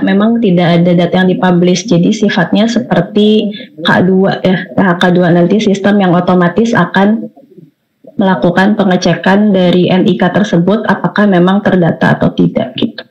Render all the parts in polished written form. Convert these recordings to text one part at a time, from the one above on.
memang tidak ada data yang dipublish, jadi sifatnya seperti K2 ya. K2 nanti sistem yang otomatis akan melakukan pengecekan dari NIK tersebut apakah memang terdata atau tidak gitu.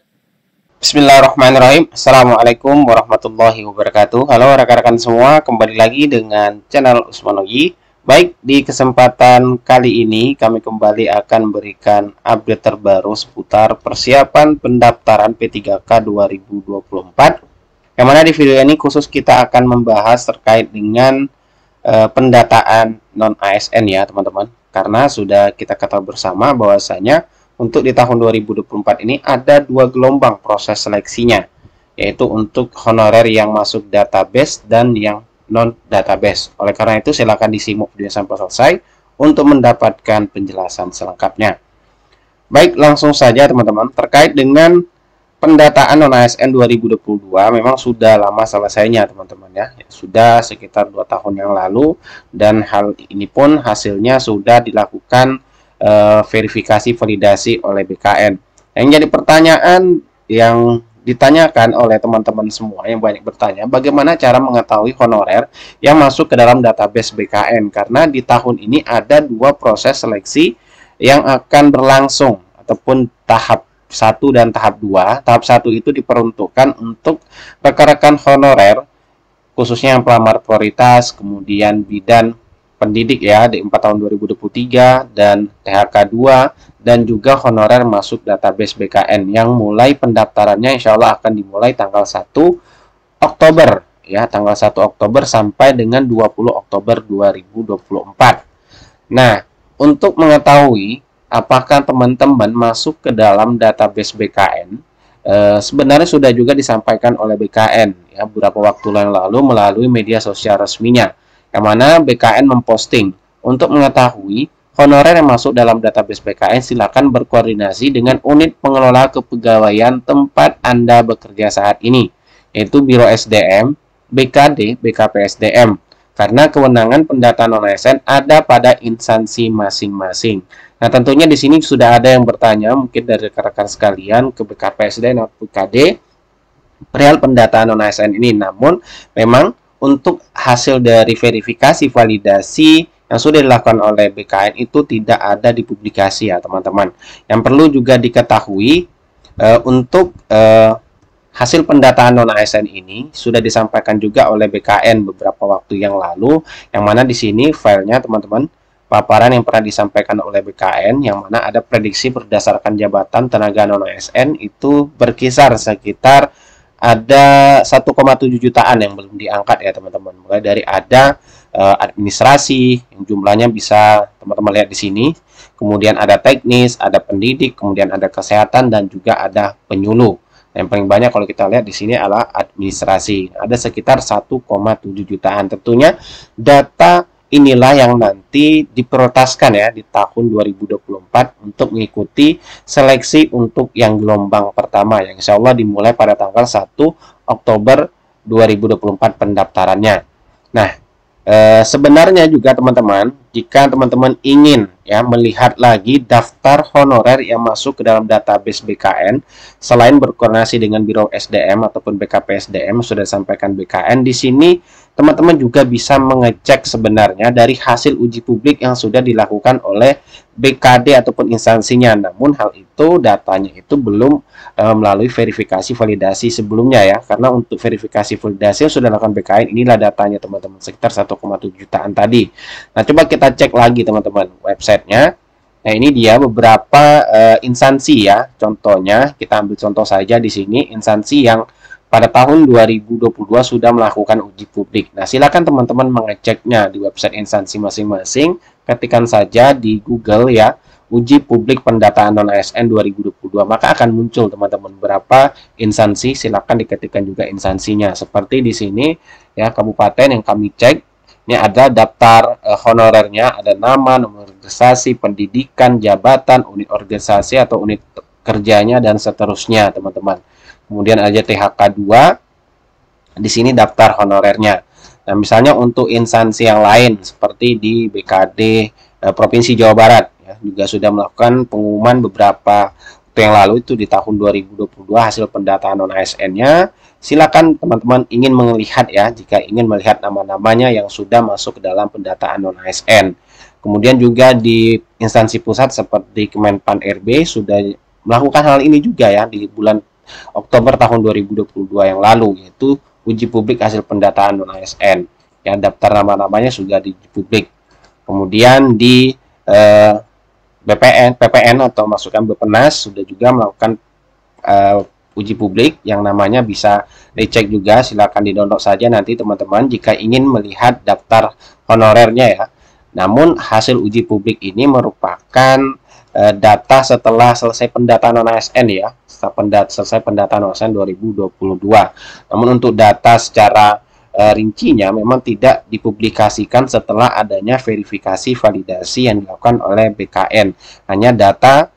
Bismillahirrahmanirrahim. Assalamualaikum warahmatullahi wabarakatuh. Halo rekan-rekan semua, kembali lagi dengan channel Usmanogi. Baik, di kesempatan kali ini kami kembali akan memberikan update terbaru seputar persiapan pendaftaran P3K 2024. Yang mana di video ini khusus kita akan membahas terkait dengan pendataan non-ASN ya teman-teman. Karena sudah kita ketahui bersama bahwasanya untuk di tahun 2024 ini ada 2 gelombang proses seleksinya, yaitu untuk honorer yang masuk database dan yang non-database. Oleh karena itu silakan disimak video sampai selesai untuk mendapatkan penjelasan selengkapnya. Baik, langsung saja teman-teman, terkait dengan pendataan non-ASN 2022 memang sudah lama selesainya teman-teman ya. Sudah sekitar 2 tahun yang lalu, dan hal ini pun hasilnya sudah dilakukan verifikasi validasi oleh BKN. Yang jadi pertanyaan yang ditanyakan oleh teman-teman semua yang banyak bertanya, bagaimana cara mengetahui honorer yang masuk ke dalam database BKN, karena di tahun ini ada 2 proses seleksi yang akan berlangsung ataupun tahap 1 dan tahap 2. Tahap 1 itu diperuntukkan untuk rekan-rekan honorer khususnya yang pelamar prioritas, kemudian bidan pendidik ya di 4 tahun 2023, dan THK 2, dan juga honorer masuk database BKN yang mulai pendaftarannya insya Allah akan dimulai tanggal 1 Oktober ya, tanggal 1 Oktober sampai dengan 20 Oktober 2024. Nah, untuk mengetahui apakah teman-teman masuk ke dalam database BKN, sebenarnya sudah juga disampaikan oleh BKN ya beberapa waktu yang lalu melalui media sosial resminya, yang mana BKN memposting untuk mengetahui honorer yang masuk dalam database BKN, silakan berkoordinasi dengan unit pengelola kepegawaian tempat Anda bekerja saat ini, yaitu Biro SDM, BKD, BKPSDM, karena kewenangan pendataan non-ASN ada pada instansi masing-masing. Nah, tentunya di sini sudah ada yang bertanya mungkin dari rekan-rekan sekalian ke BKPSDM atau BKD perihal pendataan non-ASN ini, namun memang untuk hasil dari verifikasi validasi yang sudah dilakukan oleh BKN itu tidak ada di publikasi ya teman-teman. Yang perlu juga diketahui untuk hasil pendataan non-ASN ini sudah disampaikan juga oleh BKN beberapa waktu yang lalu, yang mana di sini filenya teman-teman, paparan yang pernah disampaikan oleh BKN, yang mana ada prediksi berdasarkan jabatan tenaga non-ASN itu berkisar sekitar ada 1,7 jutaan yang belum diangkat ya teman-teman. Mulai dari ada administrasi yang jumlahnya bisa teman-teman lihat di sini, kemudian ada teknis, ada pendidik, kemudian ada kesehatan, dan juga ada penyuluh. Yang paling banyak kalau kita lihat di sini adalah administrasi. Ada sekitar 1,7 jutaan. Tentunya data inilah yang nanti diprioritaskan ya di tahun 2024 untuk mengikuti seleksi untuk yang gelombang pertama yang insya Allah dimulai pada tanggal 1 Oktober 2024 pendaftarannya. Nah, sebenarnya juga teman-teman, jika teman-teman ingin ya melihat lagi daftar honorer yang masuk ke dalam database BKN, selain berkoordinasi dengan Biro SDM ataupun BKPSDM sudah disampaikan BKN, di sini teman-teman juga bisa mengecek sebenarnya dari hasil uji publik yang sudah dilakukan oleh BKD ataupun instansinya. Namun hal itu datanya itu belum melalui verifikasi validasi sebelumnya ya, karena untuk verifikasi validasi yang sudah dilakukan BKN, inilah datanya teman-teman, sekitar 1,7 jutaan tadi. Nah, coba kita cek lagi teman-teman websitenya. Nah, ini dia beberapa instansi ya. Contohnya kita ambil contoh saja di sini instansi yang pada tahun 2022 sudah melakukan uji publik. Nah, silakan teman-teman mengeceknya di website instansi masing-masing. Ketikkan saja di Google ya, uji publik pendataan non-ASN 2022, maka akan muncul teman-teman berapa instansi. Silakan diketikkan juga instansinya. Seperti di sini ya, kabupaten yang kami cek, ini ada daftar honorernya, ada nama, nomor organisasi, pendidikan, jabatan, unit organisasi atau unit kerjanya, dan seterusnya teman-teman. Kemudian ada THK 2, di sini daftar honorernya. Nah, misalnya untuk instansi yang lain seperti di BKD Provinsi Jawa Barat ya, juga sudah melakukan pengumuman beberapa waktu yang lalu itu di tahun 2022 hasil pendataan non-ASN-nya. Silakan teman-teman ingin melihat ya, jika ingin melihat nama-namanya yang sudah masuk ke dalam pendataan non-ASN. Kemudian juga di instansi pusat seperti Kemenpan RB sudah melakukan hal ini juga ya di bulan Oktober tahun 2022 yang lalu, yaitu uji publik hasil pendataan non-ASN. Yang daftar nama-namanya sudah di publik. Kemudian di PPN atau masukan Beppenas sudah juga melakukan uji publik yang namanya bisa dicek juga, silakan di-download saja nanti teman-teman jika ingin melihat daftar honorernya ya. Namun hasil uji publik ini merupakan data setelah selesai pendataan non-ASN ya, setelah selesai pendataan non-ASN 2022. Namun untuk data secara rincinya memang tidak dipublikasikan setelah adanya verifikasi validasi yang dilakukan oleh BKN. Hanya data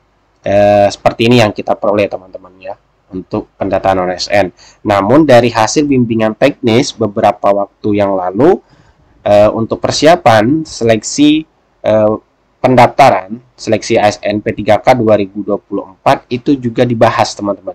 seperti ini yang kita peroleh teman-teman ya untuk pendataan non-ASN. Namun dari hasil bimbingan teknis beberapa waktu yang lalu untuk persiapan seleksi pendaftaran seleksi ASN P3K 2024 itu juga dibahas teman-teman.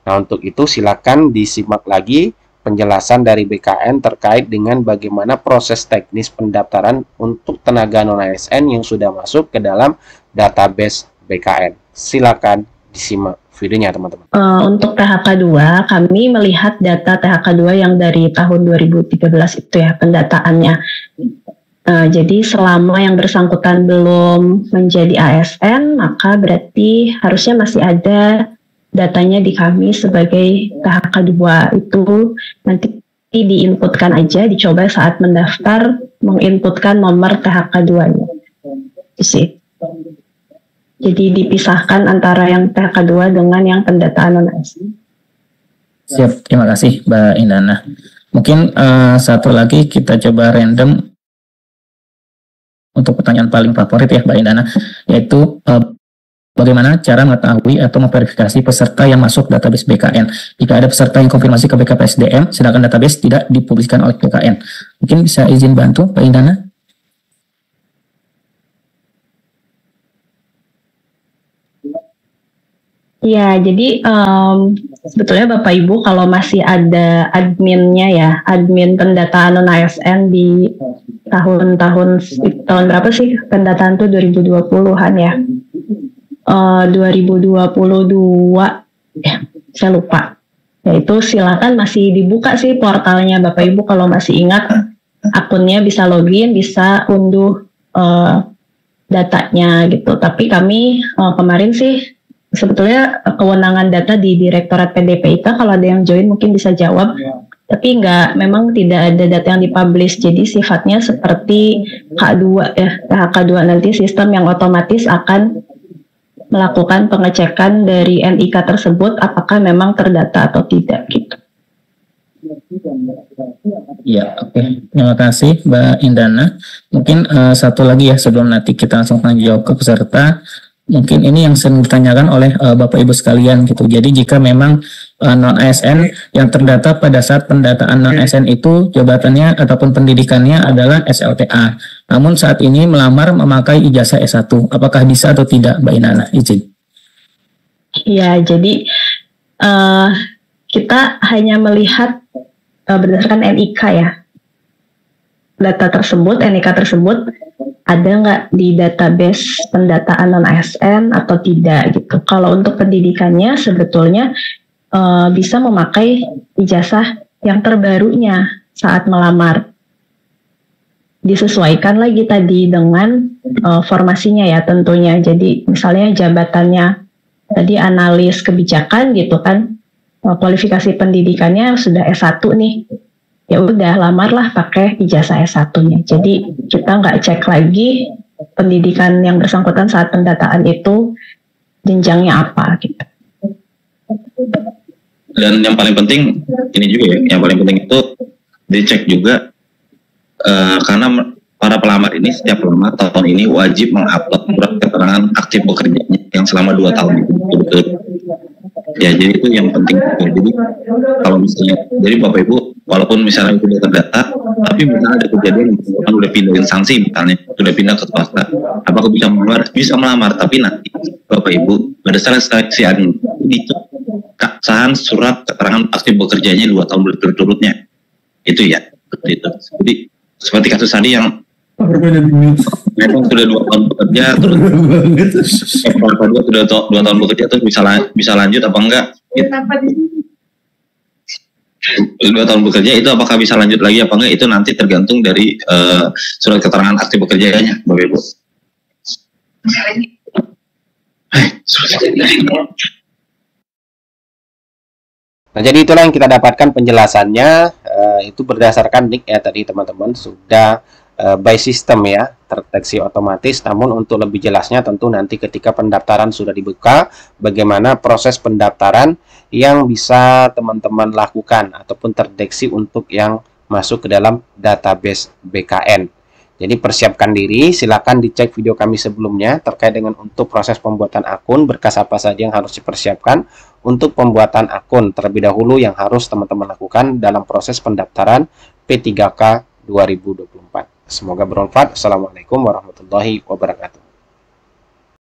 Nah untuk itu silakan disimak lagi penjelasan dari BKN terkait dengan bagaimana proses teknis pendaftaran untuk tenaga non-ASN yang sudah masuk ke dalam database BKN. Silakan disimak videonya teman-teman. Untuk THK 2, kami melihat data THK 2 yang dari tahun 2013 itu ya pendataannya. Jadi selama yang bersangkutan belum menjadi ASN, maka berarti harusnya masih ada datanya di kami sebagai THK 2 itu nanti diinputkan aja, dicoba saat mendaftar menginputkan nomor THK 2-nya. Itu sih. Jadi dipisahkan antara yang THK 2 dengan yang pendataan non-ASN. Siap, terima kasih Mbak Indana. Mungkin satu lagi kita coba random untuk pertanyaan paling favorit ya Mbak Indana, yaitu bagaimana cara mengetahui atau memverifikasi peserta yang masuk database BKN? Jika ada peserta yang konfirmasi ke BKPSDM, sedangkan database tidak dipublikasikan oleh BKN. Mungkin bisa izin bantu, Mbak Indana? Ya, jadi sebetulnya Bapak Ibu kalau masih ada adminnya ya, admin pendataan non-ASN di tahun berapa sih pendataan tuh 2020-an ya. 2022 ya, saya lupa. Yaitu silakan masih dibuka sih portalnya Bapak Ibu kalau masih ingat akunnya, bisa login, bisa unduh datanya gitu. Tapi kami kemarin sih sebetulnya kewenangan data di Direktorat PDPIK, kalau ada yang join mungkin bisa jawab. Tapi memang tidak ada data yang dipublish, jadi sifatnya seperti K2 ya, K2 nanti sistem yang otomatis akan melakukan pengecekan dari NIK tersebut apakah memang terdata atau tidak gitu. Ya, oke. Terima kasih Mbak Indana. Mungkin satu lagi ya sebelum nanti kita langsung jawab ke peserta. Mungkin ini yang sering ditanyakan oleh Bapak Ibu sekalian gitu. Jadi jika memang non-ASN yang terdata pada saat pendataan non-ASN itu jabatannya ataupun pendidikannya adalah SLTA. Namun saat ini melamar memakai ijazah S1. Apakah bisa atau tidak Mbak Indana? Izin. Ya, jadi kita hanya melihat berdasarkan NIK ya. Data tersebut, NIK tersebut ada nggak di database pendataan non-ASN atau tidak gitu. Kalau untuk pendidikannya sebetulnya bisa memakai ijazah yang terbarunya saat melamar. Disesuaikan lagi tadi dengan formasinya ya tentunya. Jadi misalnya jabatannya tadi analis kebijakan gitu kan, kualifikasi pendidikannya sudah S1 nih. Ya udah lamarlah pakai ijazah S1-nya. Jadi kita nggak cek lagi pendidikan yang bersangkutan saat pendataan itu jenjangnya apa gitu. Dan yang paling penting ini juga ya, yang paling penting itu dicek juga karena para pelamar ini setiap pelamar tahun ini wajib mengupload surat keterangan aktif bekerjanya yang selama 2 tahun itu betul. Ya jadi itu yang penting. Jadi kalau misalnya, jadi Bapak Ibu walaupun misalnya itu udah terdata, tapi misalnya ada kejadian orang udah pindah instansi, misalnya sudah pindah ke swasta, apakah bisa melamar? Bisa melamar, tapi nanti Bapak Ibu berdasarkan seleksi dicek keabsahan surat keterangan aktif bekerjanya 2 tahun berturut-turutnya. Itu ya, seperti itu. Jadi seperti kasus tadi yang memang sudah 2 tahun bekerja, terus sudah 2 tahun bekerja, terus bisa lanjut apa enggak? 2 tahun bekerja itu apakah bisa lanjut lagi apa enggak? Itu nanti tergantung dari surat keterangan aktif bekerjanya, Bapak Ibu. Nah, jadi itulah yang kita dapatkan penjelasannya, itu berdasarkan NIK ya tadi teman-teman, sudah by system ya, terdeteksi otomatis. Namun untuk lebih jelasnya tentu nanti ketika pendaftaran sudah dibuka, bagaimana proses pendaftaran yang bisa teman-teman lakukan ataupun terdeteksi untuk yang masuk ke dalam database BKN. Jadi persiapkan diri, silakan dicek video kami sebelumnya terkait dengan untuk proses pembuatan akun, berkas apa saja yang harus dipersiapkan untuk pembuatan akun terlebih dahulu yang harus teman-teman lakukan dalam proses pendaftaran P3K 2024. Semoga bermanfaat. Assalamualaikum warahmatullahi wabarakatuh.